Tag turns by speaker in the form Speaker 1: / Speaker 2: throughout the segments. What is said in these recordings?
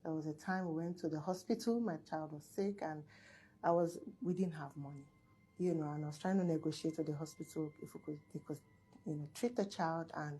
Speaker 1: There was a time we went to the hospital, my child was sick, and we didn't have money, and I was trying to negotiate with the hospital if they could, treat the child and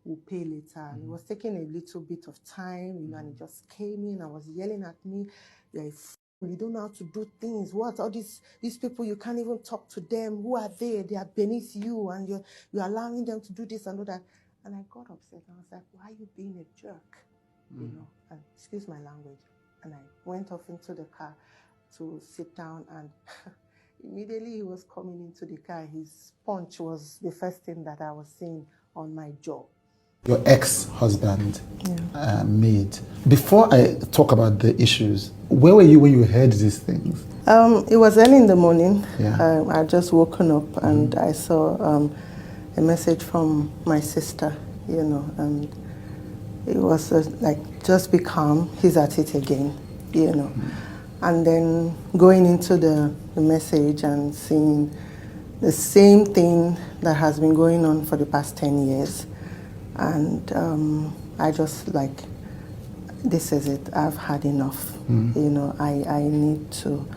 Speaker 1: we'll pay later. And it was taking a little bit of time, and he just came in and was yelling at me, you don't know how to do things. What? All these people, you can't even talk to them. Who are they? They are beneath you, and you're allowing them to do this and do that. And I got upset. I was like, why are you being a jerk? And excuse my language. And I went off into the car to sit down, and immediately he was coming into the car. His punch was the first thing that I was seeing on my jaw.
Speaker 2: Your ex-husband made. Before I talk about the issues, where were you when you heard these things?
Speaker 1: It was early in the morning. Yeah. I just woken up and I saw a message from my sister, and it was like, just be calm, he's at it again, And then going into the message and seeing the same thing that has been going on for the past 10 years. And I just this is it, I've had enough. I need to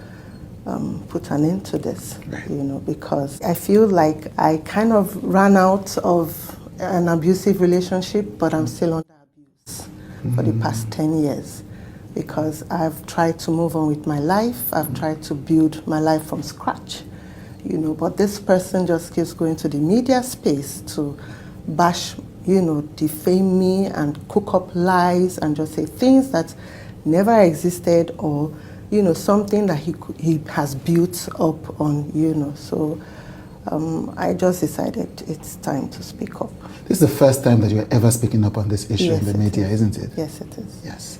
Speaker 1: put an end to this, right. Because I feel like I kind of ran out of an abusive relationship, but I'm still under abuse for the past 10 years. Because I've tried to move on with my life, I've tried to build my life from scratch, but this person just keeps going to the media space to bash, defame me and cook up lies and just say things that never existed, or, something that he has built up on, So I just decided it's time to speak up.
Speaker 2: This is the first time that you're ever speaking up on this issue in the media, isn't it?
Speaker 1: Yes, it is.
Speaker 2: Yes.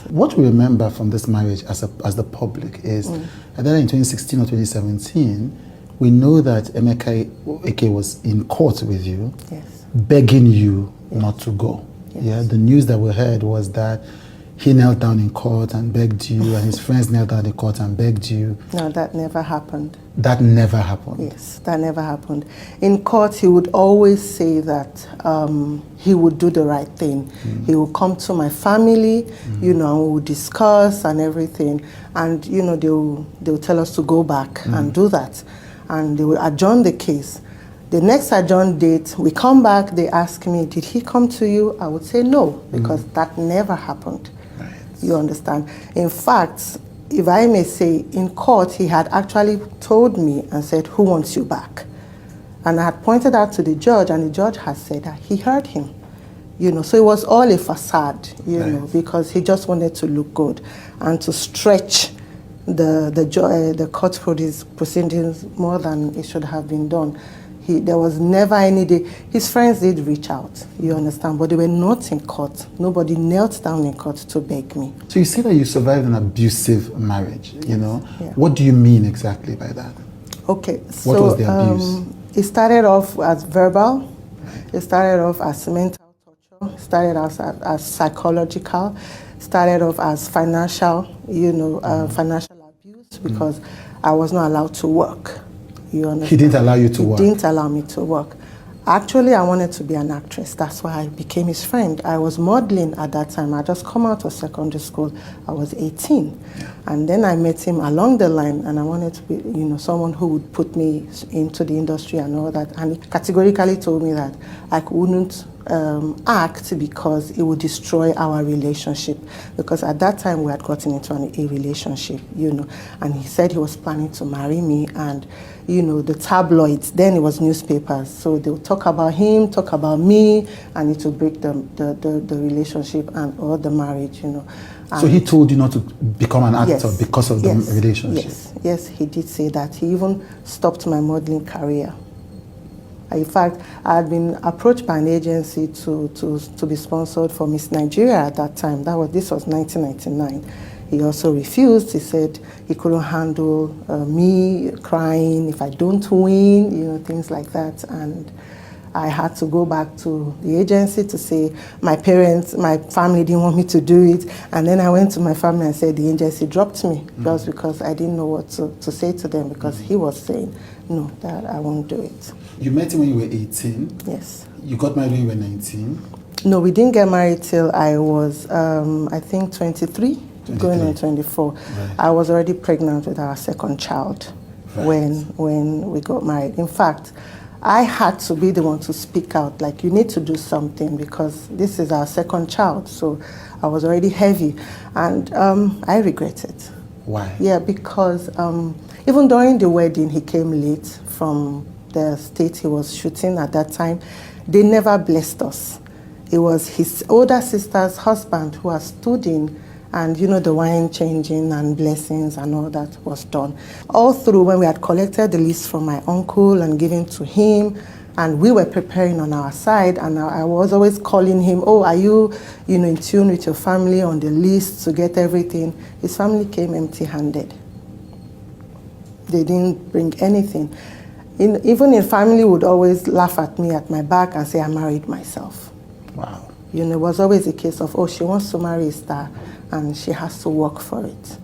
Speaker 2: What we remember from this marriage as the public is, either in 2016 or 2017, we know that Emeka Ike was in court with you, begging you not to go. Yes. Yeah, the news that we heard was that he knelt down in court and begged you, and his friends knelt down in court and begged you.
Speaker 1: No, that never happened.
Speaker 2: That never happened?
Speaker 1: Yes, that never happened. In court, he would always say that he would do the right thing. He would come to my family, and we would discuss and everything. And, they will tell us to go back and do that. And they will adjourn the case. The next adjourned date, we come back, they ask me, did he come to you? I would say no, because that never happened. Right. You understand? In fact, if I may say, in court, he had actually told me and said, who wants you back? And I had pointed out to the judge, and the judge had said that he heard him. So it was all a facade, because he just wanted to look good and to stretch the court proceedings more than it should have been done. There was never any day. His friends did reach out, you understand, but they were not in court. Nobody knelt down in court to beg me.
Speaker 2: So you say that you survived an abusive marriage, Yeah. What do you mean exactly by that?
Speaker 1: Okay, so
Speaker 2: what was the abuse?
Speaker 1: It started off as verbal. It started off as mental torture. It started off as psychological. It started off as financial, financial abuse, because I was not allowed to work. You understand?
Speaker 2: He didn't allow you to work?
Speaker 1: He didn't allow me to work. Actually, I wanted to be an actress. That's why I became his friend. I was modeling at that time. I just come out of secondary school. I was 18. Yeah. And then I met him along the line, and I wanted to be, someone who would put me into the industry and all that. And he categorically told me that I couldn't act because it would destroy our relationship. Because at that time we had gotten into a relationship, and he said he was planning to marry me, and the tabloids, then it was newspapers, so they would talk about him, talk about me, and it would break the relationship or the marriage,
Speaker 2: So he told you not to become an actor because of the relationship?
Speaker 1: Yes, he did say that. He even stopped my modeling career. In fact, I had been approached by an agency to be sponsored for Miss Nigeria at that time. This was 1999. He also refused. He said he couldn't handle me crying if I don't win, things like that. And I had to go back to the agency to say my family didn't want me to do it. And then I went to my family and said the agency dropped me just because I didn't know what to say to them, because he was saying, no, that I won't do it.
Speaker 2: You met him when you were 18?
Speaker 1: Yes.
Speaker 2: You got married when you were 19?
Speaker 1: No, we didn't get married till I was, I think, 23, going on 24. Right. I was already pregnant with our second child when we got married. In fact, I had to be the one to speak out, like, you need to do something because this is our second child. So I was already heavy, and I regret it.
Speaker 2: Why?
Speaker 1: Yeah, because even during the wedding, he came late from the state he was shooting at that time. They never blessed us. It was his older sister's husband who has stood in, and the wine changing and blessings and all that was done. All through, when we had collected the list from my uncle and given to him, and we were preparing on our side, and I was always calling him, oh, are you, in tune with your family on the list to get everything? His family came empty-handed. They didn't bring anything. Even in family would always laugh at me at my back and say I married myself.
Speaker 2: Wow.
Speaker 1: It was always a case of, oh, she wants to marry a star and she has to work for it.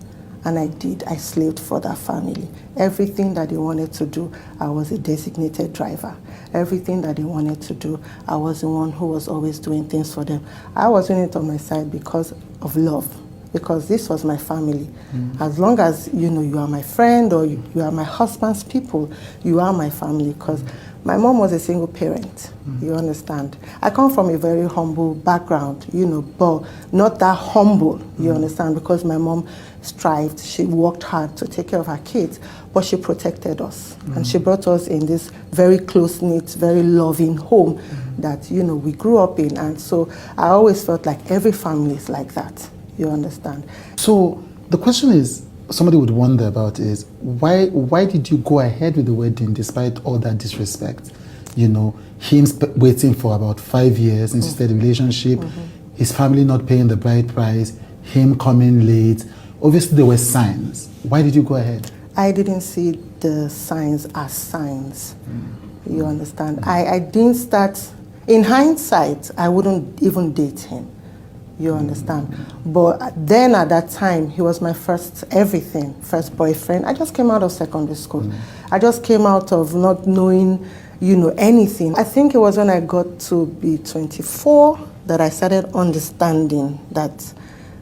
Speaker 1: And I did. I slaved for that family. Everything that they wanted to do, I was a designated driver. Everything that they wanted to do, I was the one who was always doing things for them. I was doing it on my side because of love, because this was my family. As long as, you are my friend or you are my husband's people, you are my family, because my mom was a single parent, you understand. I come from a very humble background, but not that humble, you understand, because my mom strived, she worked hard to take care of her kids, but she protected us. And she brought us in this very close-knit, very loving home that, we grew up in. And so I always felt like every family is like that, you understand.
Speaker 2: So the question is, somebody would wonder about is, why did you go ahead with the wedding despite all that disrespect? Him waiting for about 5 years, insisted relationship, his family not paying the bride price, him coming late. Obviously there were signs. Why did you go ahead? I
Speaker 1: didn't see the signs as signs. You understand? I didn't start, in hindsight, I wouldn't even date him. You understand? But then at that time, he was my first everything, first boyfriend. I just came out of secondary school. I just came out of not knowing, anything. I think it was when I got to be 24 that I started understanding that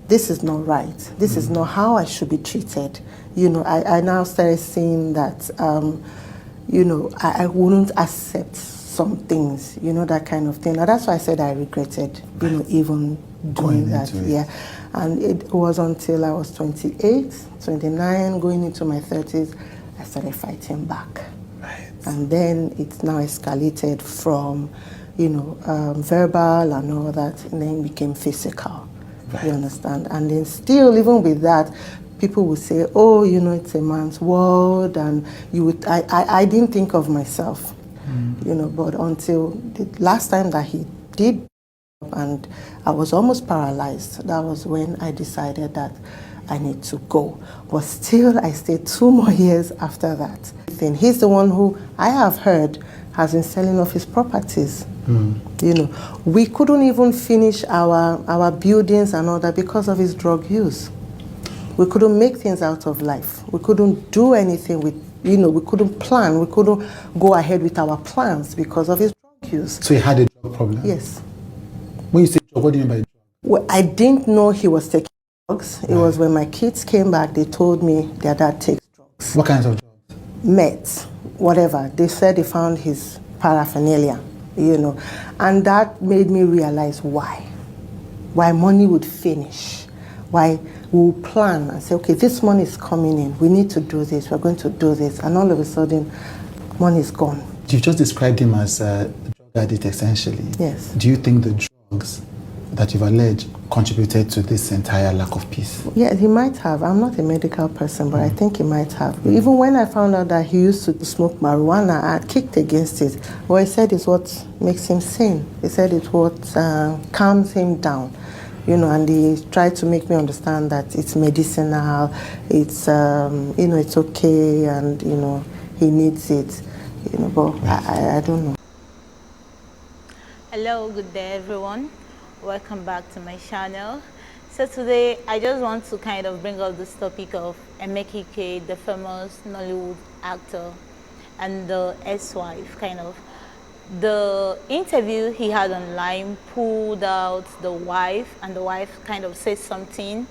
Speaker 1: this is not right. This is not how I should be treated. I now started seeing that, I wouldn't accept some things, that kind of thing. And that's why I said I regretted, even doing that. Yeah. And it was until I was 28, 29, going into my 30s, I started fighting back. Right. And then it's now escalated from, verbal and all that, and then it became physical. Right. You understand? And then still, even with that, people would say, oh, it's a man's world, and I didn't think of myself, but until the last time that he did, and I was almost paralyzed. That was when I decided that I need to go. But still, I stayed 2 more years after that. Then he's the one who I have heard has been selling off his properties. We couldn't even finish our buildings and all that because of his drug use. We couldn't make things out of life. We couldn't do anything with, we couldn't plan. We couldn't go ahead with our plans because of his drug use.
Speaker 2: So he had a drug problem?
Speaker 1: Yes.
Speaker 2: When you say drug, what do you mean by drug?
Speaker 1: Well, I didn't know he was taking drugs. Right. It was when my kids came back, they told me their dad takes drugs.
Speaker 2: What kinds of drugs?
Speaker 1: Meds, whatever. They said they found his paraphernalia, And that made me realize why. Why money would finish. Why we'll plan and say, okay, this money is coming in. We need to do this. We're going to do this. And all of a sudden, money is gone.
Speaker 2: You've just described him as a drug addict, essentially.
Speaker 1: Yes.
Speaker 2: Do you think the drugs that you've alleged contributed to this entire lack of peace?
Speaker 1: Yeah, he might have. I'm not a medical person, but I think he might have. Even when I found out that he used to smoke marijuana, I kicked against it. What he said is what makes him sane. He said it's what calms him down. And he tried to make me understand that it's medicinal, it's, it's okay, and, he needs it, but I don't know.
Speaker 3: Hello, good day everyone. Welcome back to my channel. So today I just want to kind of bring up this topic of Emeka Ike, the famous Nollywood actor, and the ex-wife kind of. the interview he had online pulled out the wife, and the wife kind of said something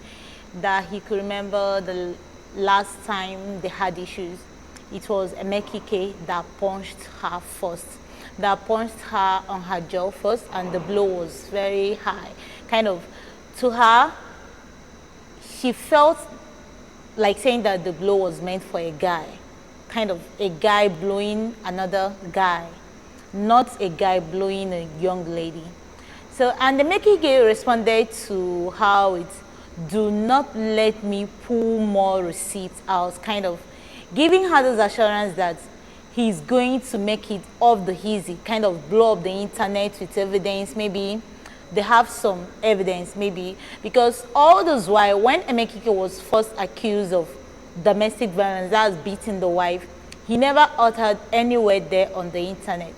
Speaker 3: that he could remember the last time they had issues. It was Emeka Ike that punched her first, that punched her on her jaw first, and the blow was very high. Kind of, to her, she felt like saying that the blow was meant for a guy, kind of a guy blowing another guy, not a guy blowing a young lady. So, and the Emeka Ike responded to how it, do not let me pull more receipts out, kind of giving her this assurance that he's going to make it off the easy, kind of blow up the internet with evidence. Maybe they have some evidence, maybe, because all those while, when Emeka Ike was first accused of domestic violence, that's beating the wife, he never uttered any word there on the internet.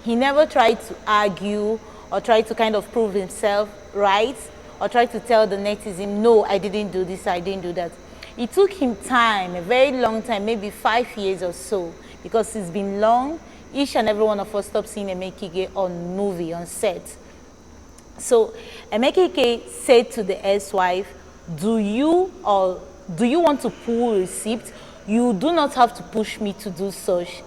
Speaker 3: He never tried to argue or try to kind of prove himself right, or try to tell the netizen, no, I didn't do this, I didn't do that. It took him time, a very long time, maybe 5 years or so, because it's been long. Each and every one of us stopped seeing Emeka Ike on movie, on set. So Emeka Ike said to the ex-wife, do you want to pull receipt? You do not have to push me to do such.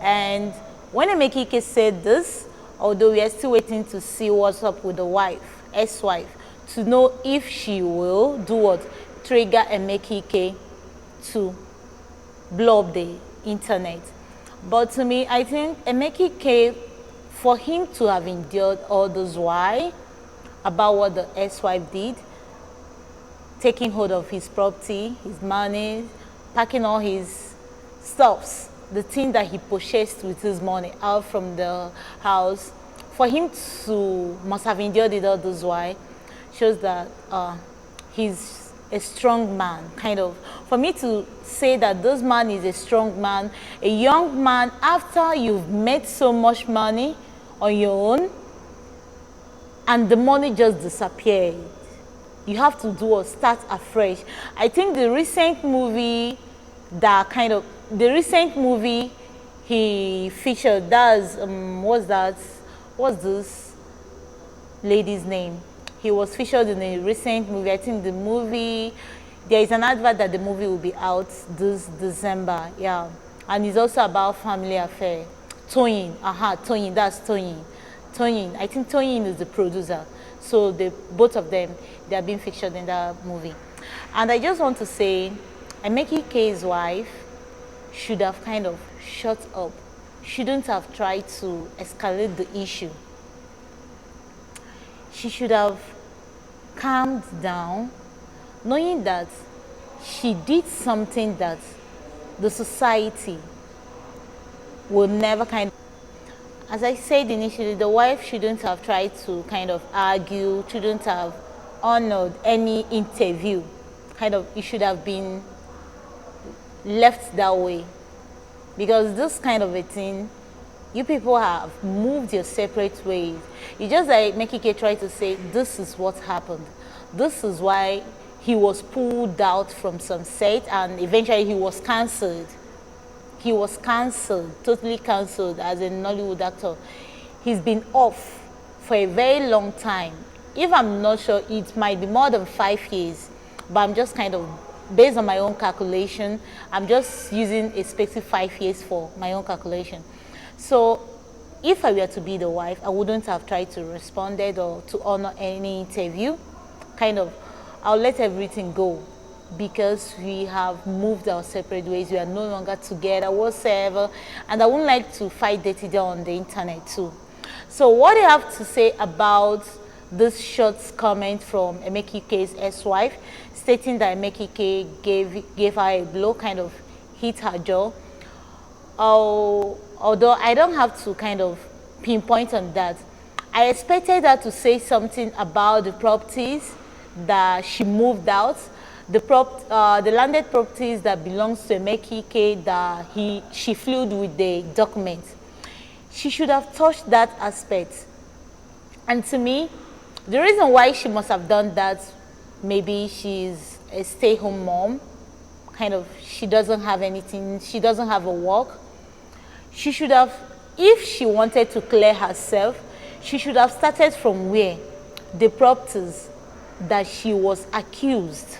Speaker 3: And when Emeka Ike said this, although we are still waiting to see what's up with the wife, ex-wife, to know if she will do what? Trigger Emeka Ike to blow up the internet. But to me, I think Emeka Ike, for him to have endured all those why about what the ex-wife did, taking hold of his property, his money, packing all his stuffs, the thing that he purchased with his money out from the house, for him to must have endured it all those why, shows that he's a strong man, kind of. For me to say that this man is a strong man, a young man, after you've made so much money on your own, and the money just disappeared, you have to do or start afresh. I think the recent movie that kind of, the recent movie he featured, that's, what's this lady's name? He was featured in a recent movie. I think the movie, there is an advert that the movie will be out this December, yeah. And it's also about family affair. Toyin, Toyin, that's Toyin. Toyin, I think Toyin is the producer. So both of them, they are being featured in that movie. And I just want to say, Emeka Ike's wife should have kind of shut up. Shouldn't have tried to escalate the issue. She should have calmed down, knowing that she did something that the society will never kind of, as I said initially, the wife shouldn't have tried to kind of argue, shouldn't have honored any interview. Kind of, it should have been left that way. Because this kind of a thing, you people have moved your separate ways. It's just like Emeka Ike tried to say, this is what happened. This is why he was pulled out from some set, and eventually he was cancelled. He was cancelled, totally cancelled as a Nollywood actor. He's been off for a very long time. If I'm not sure, it might be more than 5 years, but I'm just kind of, based on my own calculation, I'm just using a specific 5 years for my own calculation. So if I were to be the wife, I wouldn't have tried to respond or to honor any interview. Kind of, I'll let everything go, because we have moved our separate ways. We are no longer together whatsoever, and I wouldn't like to fight dirty on the internet too. So what I have to say about this short comment from Emeka Ike's ex-wife, stating that Emeka Ike gave her a blow, kind of hit her jaw. Although I don't have to kind of pinpoint on that, I expected her to say something about the properties that she moved out, the landed properties that belongs to Emeka Ike that she flew with the documents. She should have touched that aspect. And to me, the reason why she must have done that, maybe she's a stay-home mom, kind of, she doesn't have anything, she doesn't have a work. She should have if she wanted to clear herself, she should have started from where? The properties that she was accused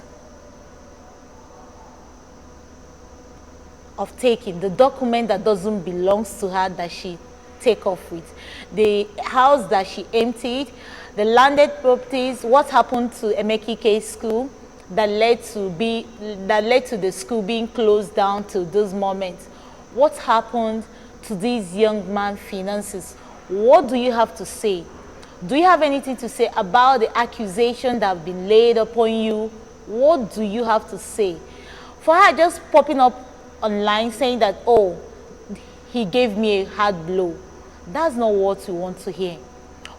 Speaker 3: of taking, the document that doesn't belong to her that she take off with, the house that she emptied, the landed properties, what happened to Emeka Ike's school that led to the school being closed down to this moment. What happened to this young man's finances? What do you have to say? Do you have anything to say about the accusation that have been laid upon you? What do you have to say? For her just popping up online saying that, oh, he gave me a hard blow, that's not what we want to hear.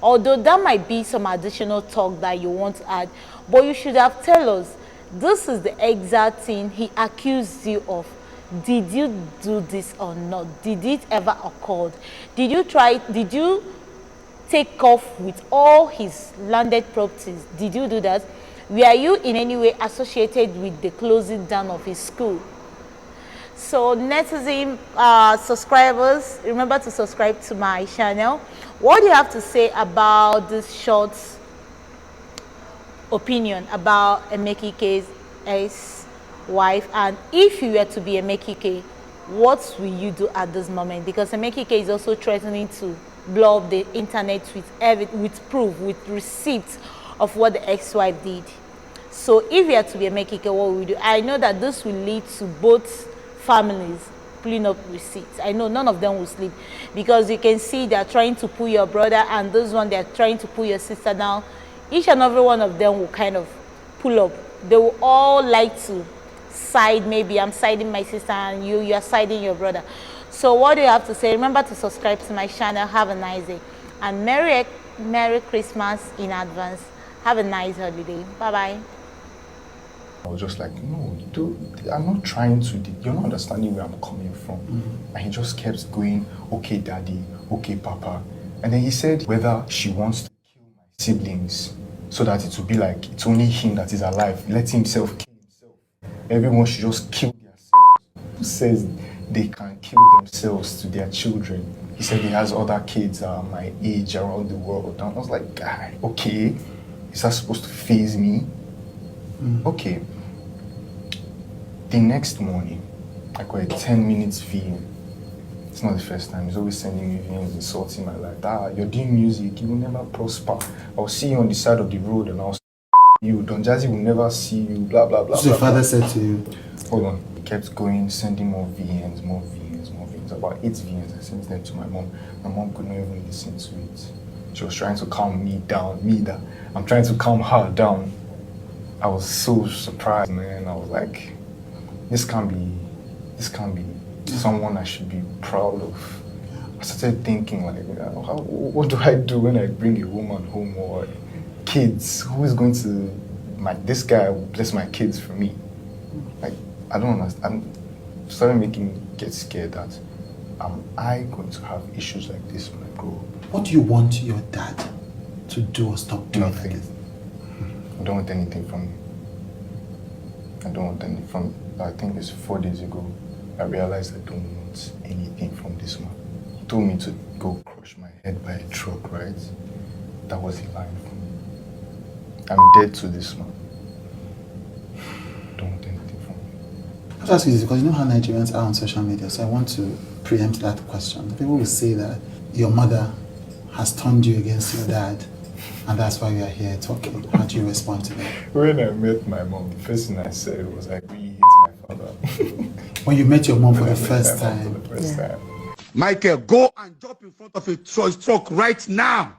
Speaker 3: Although that might be some additional talk that you want to add, but you should have told us, this is the exact thing he accused you of. Did you do this or not? Did it ever occur? Did you take off with all his landed properties? Did you do that? Were you in any way associated with the closing down of his school? So netizen subscribers, remember to subscribe to my channel. What do you have to say about this short opinion about Emeka Ike's ex-wife? And if you were to be Emeka Ike, what will you do at this moment? Because Emeka Ike is also threatening to blow up the internet with proof, with receipts of what the ex-wife did. So if you are to be Emeka Ike, what will you do? I know that this will lead to both families pulling up receipts. I know none of them will sleep, because you can see they're trying to pull your brother, and this one they're trying to pull your sister down. Each and every one of them will kind of pull up. They will all like to side. Maybe I'm siding my sister and you're siding your brother. So what do you have to say? Remember to subscribe to my channel. Have a nice day, and Merry Christmas in advance. Have a nice holiday. Bye bye.
Speaker 4: I was just like, no, dude, I'm not trying to, you're not understanding where I'm coming from. And he just kept going, okay, daddy, okay, papa. And then he said whether she wants to kill my siblings so that it will be like it's only him that is alive. Let himself kill himself. Everyone should just kill themselves. Who says they can kill themselves to their children? He said he has other kids my age around the world. And I was like, guy, okay, is that supposed to faze me? Okay. The next morning, I got a 10-minute VM. It's not the first time. He's always sending me VMs, insulting my life. You're doing music, you will never prosper. I'll see you on the side of the road and I'll see you. Don Jazzy will never see you, blah, blah, blah.
Speaker 2: So your father said to you?
Speaker 4: Hold on. He kept going, sending more VMs, more VMs, more VMs. About 8 VMs. I sent them to my mom. My mom could not even listen to it. She was trying to calm me down, I'm trying to calm her down. I was so surprised, man. I was like, this can't be someone I should be proud of. I started thinking like, what do I do when I bring a woman home or kids? Who is going to, this guy will bless my kids for me? Like, I don't understand. I started making me get scared that, am I going to have issues like this when I grow up?
Speaker 2: What do you want your dad to do or stop doing?
Speaker 4: Nothing. I don't want anything from him. I don't want anything from, I think it's 4 days ago, I realized I don't want anything from this man. He told me to go crush my head by a truck, right? That was a line for me. I'm dead to this man. I don't want anything from him.
Speaker 2: I have to ask you this because you know how Nigerians are on social media, so I want to preempt that question. People will say that your mother has turned you against your dad, and that's why we are here talking. How do you respond to that?
Speaker 4: When I met my mom, the first thing I said was I really hate my father.
Speaker 2: When you met your mom for the first time?
Speaker 4: For the first time.
Speaker 5: Michael, go and drop in front of a truck right now.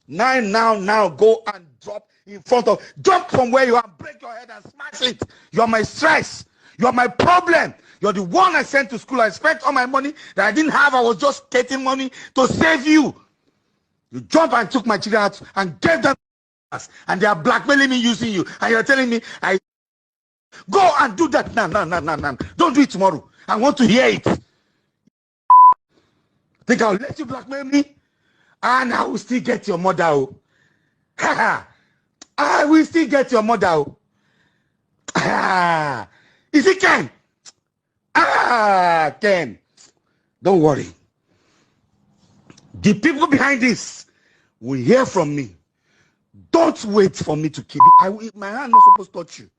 Speaker 5: Now, go and drop in front of, jump from where you are, break your head and smash it. You're my stress. You're my problem. You're the one I sent to school. I spent all my money that I didn't have. I was just getting money to save you. You jump and took my children out and gave them, and they are blackmailing me using you. And you're telling me, go and do that now. Don't do it tomorrow. I want to hear it. Think I'll let you blackmail me? And I will still get your mother. Oh. I will still get your mother. Oh. Is it Ken? Ken. Don't worry. The people behind this will hear from me. Don't wait for me to kill you. My hand not supposed to touch you.